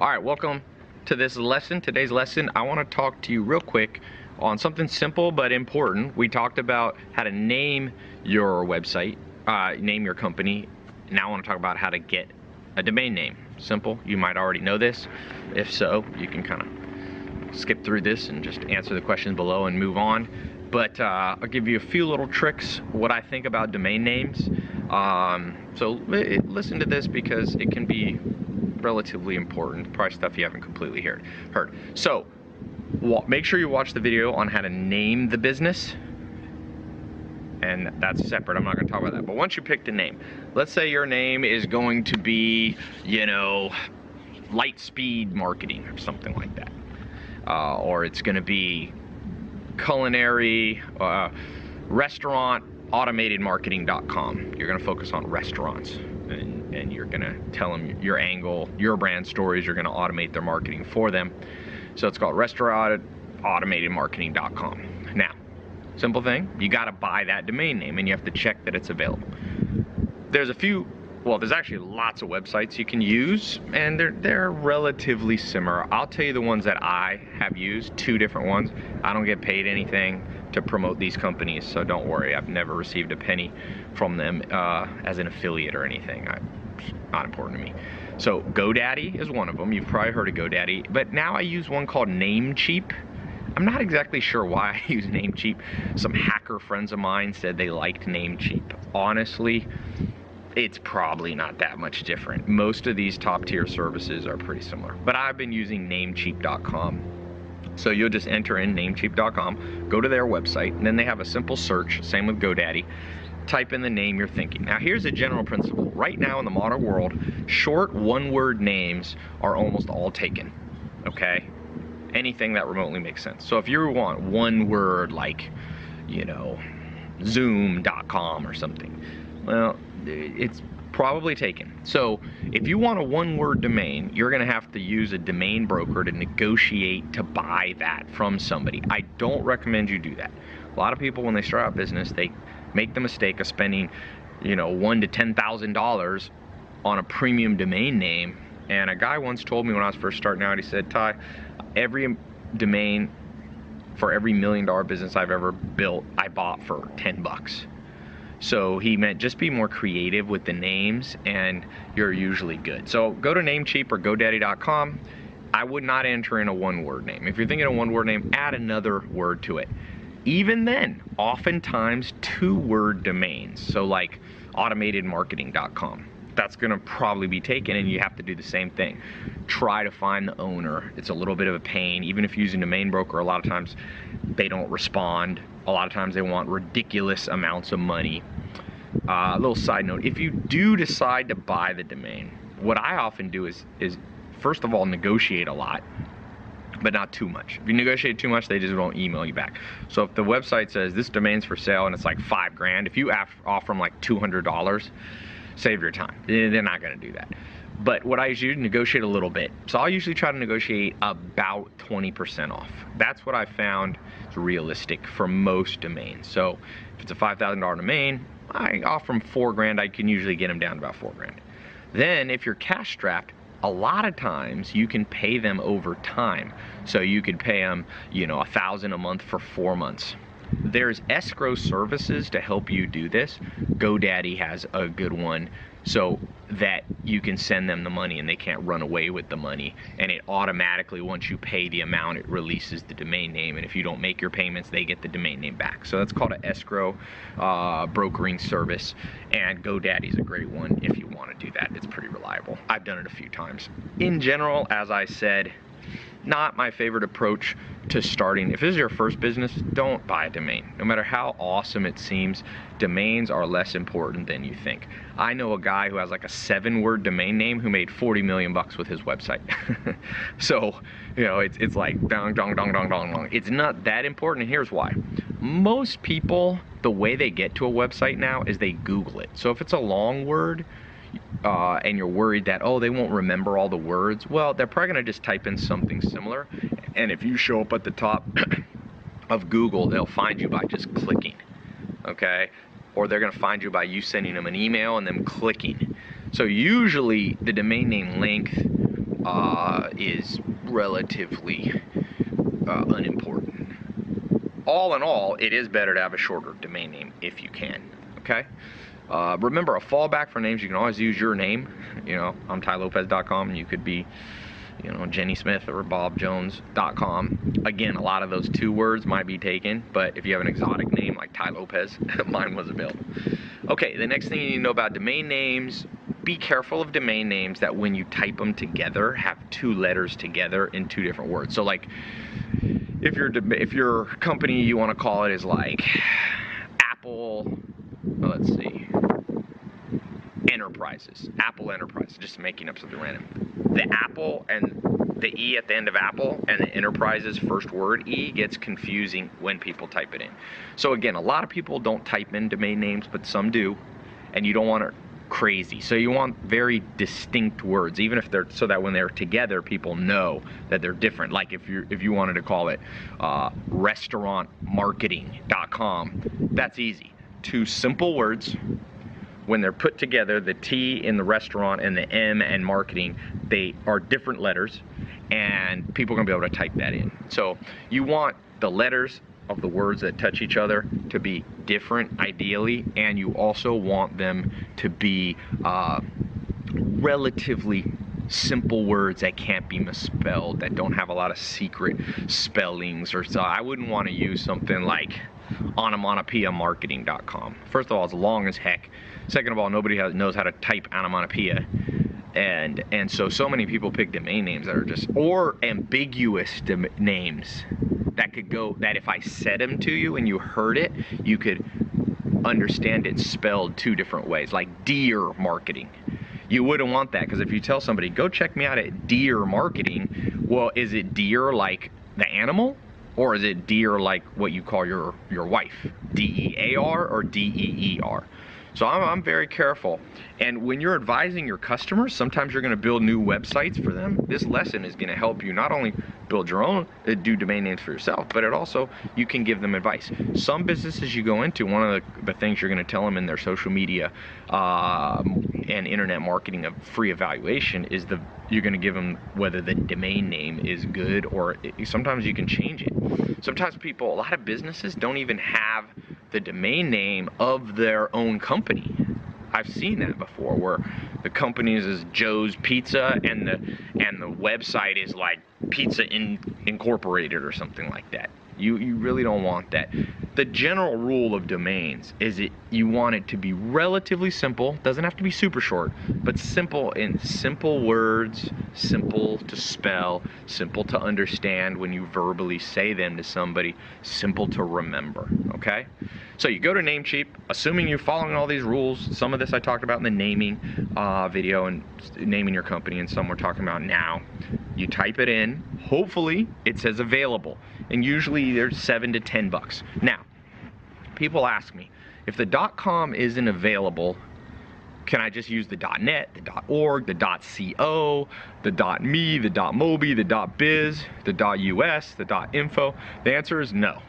Alright, welcome to this lesson. Today's lesson, I want to talk to you real quick on something simple but important. We talked about how to name your website, name your company. Now I want to talk about how to get a domain name. Simple. You might already know this. If so, you can kind of skip through this and just answer the questions below and move on. But I'll give you a few little tricks, what I think about domain names. So listen to this because it can be relatively important, probably stuff you haven't completely heard. So make sure you watch the video on how to name the business, and that's separate. I'm not going to talk about that. But once you pick the name, let's say your name is going to be, you know, Lightspeed Marketing or something like that, or it's going to be culinary restaurant automatedmarketing.com. You're going to focus on restaurants, and you're going to tell them your angle, your brand stories. You're going to automate their marketing for them. So it's called restaurantautomatedmarketing.com. Now, simple thing, you got to buy that domain name and you have to check that it's available. There's actually lots of websites you can use, and they're relatively similar. I'll tell you the ones that I have used, 2 different ones. I don't get paid anything to promote these companies, so don't worry. I've never received a penny from them as an affiliate or anything. It's not important to me. So GoDaddy is one of them. You've probably heard of GoDaddy, but now I use one called Namecheap. I'm not exactly sure why I use Namecheap. Some hacker friends of mine said they liked Namecheap. Honestly, it's probably not that much different. Most of these top tier services are pretty similar, but I've been using Namecheap.com. So you'll just enter in Namecheap.com, go to their website, and then they have a simple search, same with GoDaddy. Type in the name you're thinking. Now here's a general principle. Right now in the modern world, short one-word names are almost all taken, okay? Anything that remotely makes sense. So if you want one word like, you know, Zoom.com or something, well, it's probably taken. So if you want a one-word domain, you're going to have to use a domain broker to negotiate to buy that from somebody. I don't recommend you do that. A lot of people, when they start out business, they make the mistake of spending, you know, $1,000 to $10,000 on a premium domain name. And a guy once told me when I was first starting out, he said, Ty, every domain for every $1 million business I've ever built, I bought for 10 bucks. So he meant just be more creative with the names and you're usually good. So go to Namecheap or GoDaddy.com. I would not enter in a one-word name. If you're thinking a one-word name, add another word to it. Even then, oftentimes 2-word domains. So like automatedmarketing.com. That's gonna probably be taken, and you have to do the same thing. Try to find the owner. It's a little bit of a pain. Even if you're using a domain broker, a lot of times they don't respond. A lot of times they want ridiculous amounts of money. A little side note, if you do decide to buy the domain, what I often do is first of all, negotiate a lot, but not too much. If you negotiate too much, they just won't email you back. So if the website says this domain's for sale and it's like $5,000, if you offer them like $200, save your time. They're not gonna do that. But what I usually do is negotiate a little bit. So I'll usually try to negotiate about 20% off. That's what I found is realistic for most domains. So if it's a $5,000 domain, I offer them $4,000. I can usually get them down to about $4,000. Then if you're cash strapped, a lot of times you can pay them over time. So you could pay them, you know, $1,000 a month for 4 months. There's escrow services to help you do this. GoDaddy has a good one so that you can send them the money and they can't run away with the money. And it automatically, once you pay the amount, it releases the domain name. And if you don't make your payments, they get the domain name back. So that's called an escrow brokering service. And GoDaddy's a great one if you want to do that. It's pretty reliable. I've done it a few times. In general, as I said, not my favorite approach to starting. If this is your first business, don't buy a domain. No matter how awesome it seems, domains are less important than you think. I know a guy who has like a 7-word domain name who made 40 million bucks with his website. So, you know, it's like dong, dong, dong, dong, dong, dong. It's not that important, and here's why. Most people, the way they get to a website now is they Google it. So if it's a long word, and you're worried that, oh, they won't remember all the words, well, they're probably gonna just type in something similar, and if you show up at the top of Google, they'll find you by just clicking, okay? Or they're gonna find you by you sending them an email and them clicking. So usually the domain name length is relatively unimportant. All in all, it is better to have a shorter domain name if you can, okay? Remember, a fallback for names, you can always use your name. You know, I'm TyLopez.com, and you could be, you know, Jenny Smith or BobJones.com. Again, a lot of those 2 words might be taken, but if you have an exotic name like Ty Lopez, mine was available. Okay, the next thing you need to know about domain names, be careful of domain names that when you type them together have 2 letters together in 2 different words. So like, if your company, you want to call it is like Apple, let's see, Enterprises, Apple Enterprises, just making up something random. The Apple and the E at the end of Apple and the Enterprises first word E gets confusing when people type it in. So again, a lot of people don't type in domain names, but some do, and you don't want it crazy. So you want very distinct words, even if they're, so that when they're together, people know that they're different. Like if you wanted to call it restaurantmarketing.com, that's easy. 2 simple words. When they're put together, the T in the restaurant and the M and marketing, they are different letters, and people are going to be able to type that in. So you want the letters of the words that touch each other to be different, ideally, and you also want them to be relatively simple words that can't be misspelled, that don't have a lot of secret spellings or so. I wouldn't want to use something like onomatopoeiamarketing.com. First of all, it's long as heck. Second of all, nobody knows how to type onomatopoeia, and so many people pick domain names that are just, or ambiguous names that could go, that if I said them to you and you heard it, you could understand it spelled 2 different ways, like deer marketing. You wouldn't want that, because if you tell somebody, go check me out at Deer Marketing, well, is it deer like the animal? Or is it deer like what you call your wife? D-E-A-R or D-E-E-R? So I'm very careful. And when you're advising your customers, sometimes you're going to build new websites for them. This lesson is going to help you not only build your own, do domain names for yourself, but it also, you can give them advice. Some businesses you go into, one of the things you're going to tell them in their social media and internet marketing of free evaluation is you're going to give them whether the domain name is good, or sometimes you can change it. Sometimes a lot of businesses don't even have the domain name of their own company. I've seen that before, where the company is Joe's Pizza and the website is like Pizza Incorporated or something like that. You really don't want that. The general rule of domains is you want it to be relatively simple. Doesn't have to be super short, but simple, in simple words, simple to spell, simple to understand when you verbally say them to somebody, simple to remember, okay? So you go to Namecheap, assuming you're following all these rules. Some of this I talked about in the naming video and naming your company, and some we're talking about now. You type it in, hopefully it says available, and usually there's $7 to $10. Now, people ask me, if the .com isn't available, can I just use the .net, the .org, the .co, the .me, the .mobi, the .biz, the .us, the .info? The answer is no.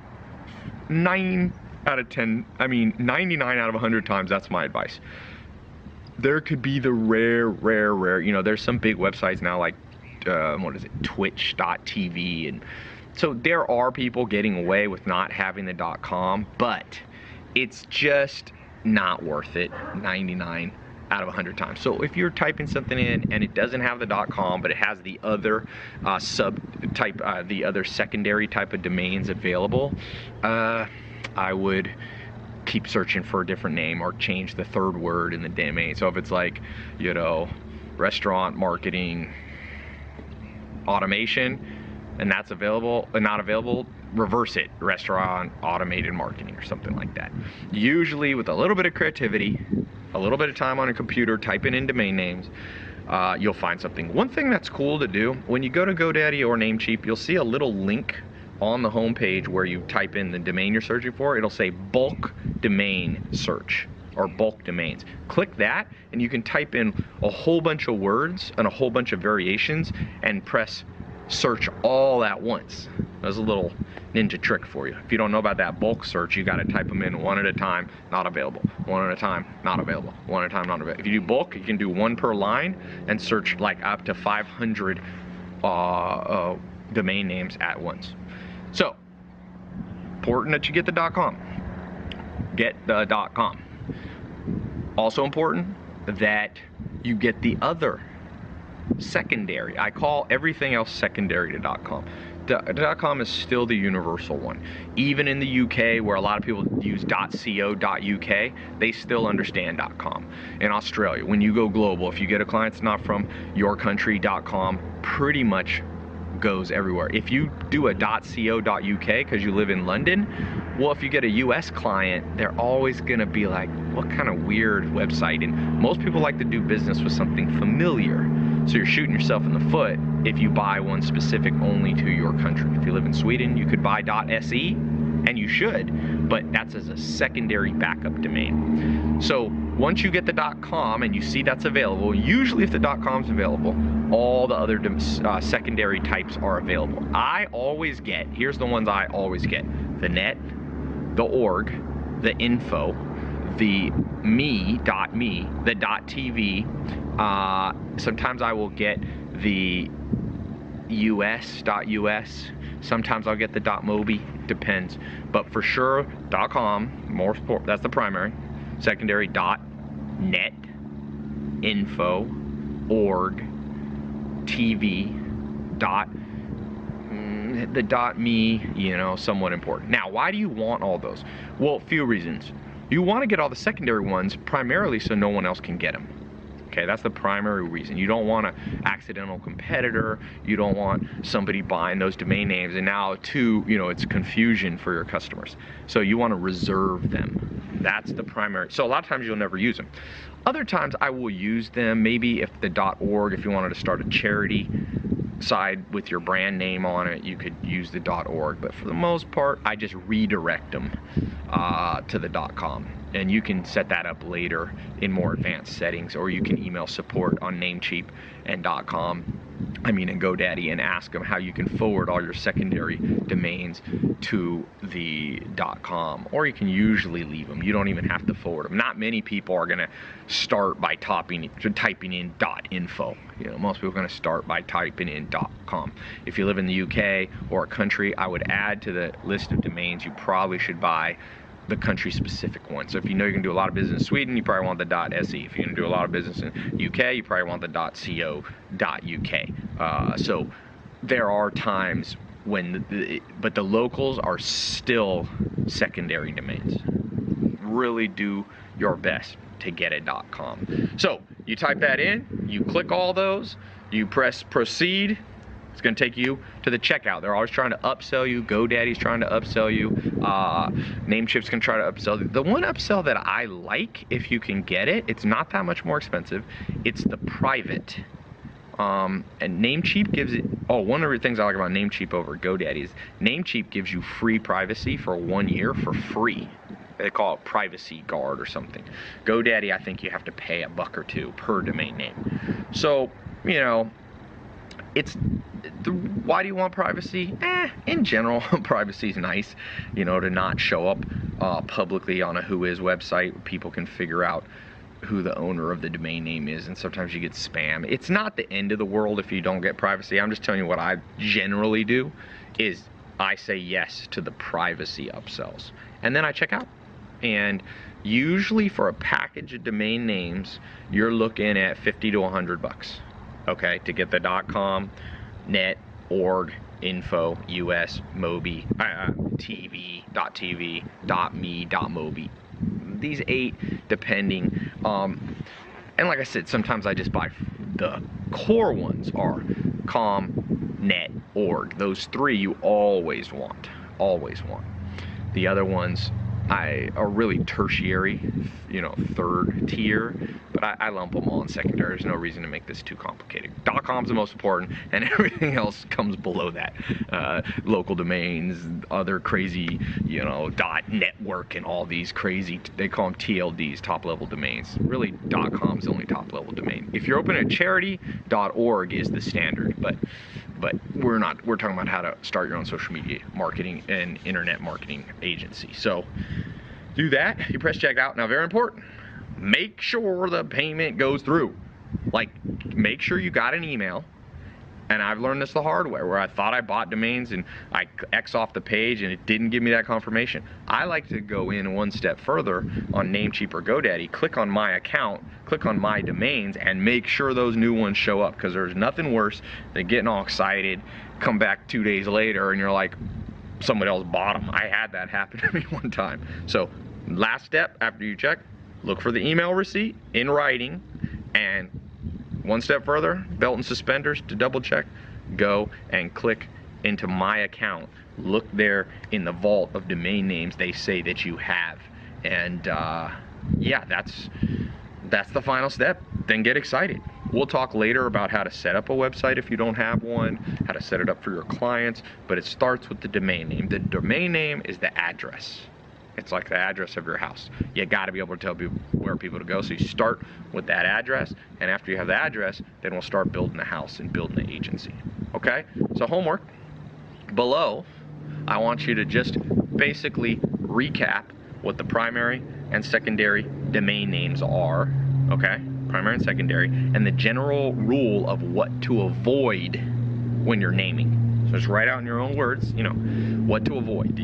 99 out of 100 times, that's my advice. There could be the rare, you know, there's some big websites now like, what is it, twitch.tv, and so there are people getting away with not having the .com, but it's just not worth it 99 out of 100 times. So if you're typing something in and it doesn't have the .com, but it has the other the other secondary type of domains available, I would keep searching for a different name or change the 3rd word in the domain. So if it's like, you know, restaurant marketing automation, and that's available and not available, reverse it, restaurant automated marketing or something like that. Usually with a little bit of creativity, a little bit of time on a computer typing in domain names, you'll find something. One thing that's cool to do, when you go to GoDaddy or Namecheap, you'll see a little link on the home page where you type in the domain you're searching for. It'll say bulk domain search or bulk domains. Click that and you can type in a whole bunch of words and a whole bunch of variations and press search all at once. There's a little ninja trick for you. If you don't know about that bulk search, you got to type them in one at a time, not available. One at a time, not available. One at a time, not available. If you do bulk, you can do one per line and search like up to 500 domain names at once. So, important that you get the .com. Get the .com. Also important that you get the other secondary. I call everything else secondary to .com. .com is still the universal one. Even in the UK, where a lot of people use .co.uk, they still understand .com. In Australia, when you go global, if you get a client that's not from your country, .com pretty much goes everywhere. If you do a .co.uk because you live in London, well, if you get a US client, they're always gonna be like, what kind of weird website? And most people like to do business with something familiar. So you're shooting yourself in the foot if you buy one specific only to your country. If you live in Sweden, you could buy .se, and you should, but that's as a secondary backup domain. So once you get the .com and you see that's available, usually if the .com's available, all the other secondary types are available. I always get, here's the ones I always get: the net, the org, the info, the me, the .tv. Sometimes I will get the us. Sometimes I'll get the .mobi, depends. But for sure, .com, more support, that's the primary. Secondary, .net, info, org, TV, the .me, you know, somewhat important. Now, why do you want all those? Well, a few reasons. You want to get all the secondary ones primarily so no one else can get them. Okay, that's the primary reason. You don't want an accidental competitor. You don't want somebody buying those domain names and now it's confusion for your customers. So you want to reserve them. That's the primary. So a lot of times you'll never use them. Other times I will use them, maybe if the .org, if you wanted to start a charity side with your brand name on it, you could use the .org. But for the most part, I just redirect them to the .com. And you can set that up later in more advanced settings, or you can email support on Namecheap and .com, and GoDaddy, and ask them how you can forward all your secondary domains to the .com, or you can usually leave them. You don't even have to forward them. Not many people are gonna start by typing in .info. You know, most people are gonna start by typing in .com. If you live in the UK or a country, I would add to the list of domains you probably should buy the country-specific one. So if you know you're gonna do a lot of business in Sweden, you probably want the .se. If you're gonna do a lot of business in UK, you probably want the .co.uk. So there are times when, but the locals are still secondary domains. Really do your best to get a .com. So you type that in, you click all those, you press proceed. It's going to take you to the checkout. They're always trying to upsell you. GoDaddy's trying to upsell you. Namecheap's going to try to upsell you. The one upsell that I like, if you can get it, it's not that much more expensive. It's the private. And Namecheap gives it, one of the things I like about Namecheap over GoDaddy is Namecheap gives you free privacy for 1 year for free. They call it Privacy Guard or something. GoDaddy, I think you have to pay $1 or $2 per domain name. So, you know, why do you want privacy? In general, privacy is nice, you know, to not show up publicly on a Whois website. People can figure out who the owner of the domain name is, and sometimes you get spam. It's not the end of the world if you don't get privacy. I'm just telling you what I generally do is I say yes to the privacy upsells, and then I check out. And usually for a package of domain names, you're looking at $50 to $100. Okay, to get the .com, net, org, info, us, mobi, tv, .tv, .me, .mobi. These 8 depending. And like I said, sometimes I just buy the core ones are com, net, org. Those 3 you always want. The other ones are really tertiary, you know, 3rd tier, but I lump them all in secondary. There's no reason to make this too complicated. .com's the most important, and everything else comes below that. Local domains, other crazy, you know, .network and all these crazy, they call them TLDs, top level domains. Really, .com's the only top level domain. If you're open at charity, .org is the standard, but but we're talking about how to start your own social media marketing and internet marketing agency. So do that, you press check out. Now, very important, make sure the payment goes through. Like, make sure you got an email. And I've learned this the hard way, where I thought I bought domains and I X off the page and it didn't give me that confirmation. I like to go in one step further on Namecheap or GoDaddy, click on my account, click on my domains, and make sure those new ones show up, because there's nothing worse than getting all excited, come back 2 days later and you're like, somebody else bought them. I had that happen to me one time. So last step after you check, look for the email receipt in writing, and one step further, belt and suspenders to double check, go and click into my account. Look there in the vault of domain names they say that you have. And yeah, that's the final step. Then get excited. We'll talk later about how to set up a website if you don't have one, how to set it up for your clients, but it starts with the domain name. The domain name is the address. It's like the address of your house. You got to be able to tell people where people to go. So you start with that address, and after you have the address, then we'll start building the house and building the agency. Okay? So homework below, I want you to just basically recap what the primary and secondary domain names are. Okay? Primary and secondary, and the general rule of what to avoid when you're naming. So just write out in your own words, you know, what to avoid.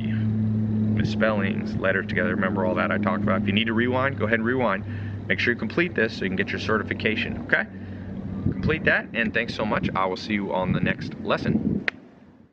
Misspellings, letters together, remember all that I talked about. If you need to rewind, go ahead and rewind. Make sure you complete this so you can get your certification, okay? Complete that, and thanks so much. I will see you on the next lesson.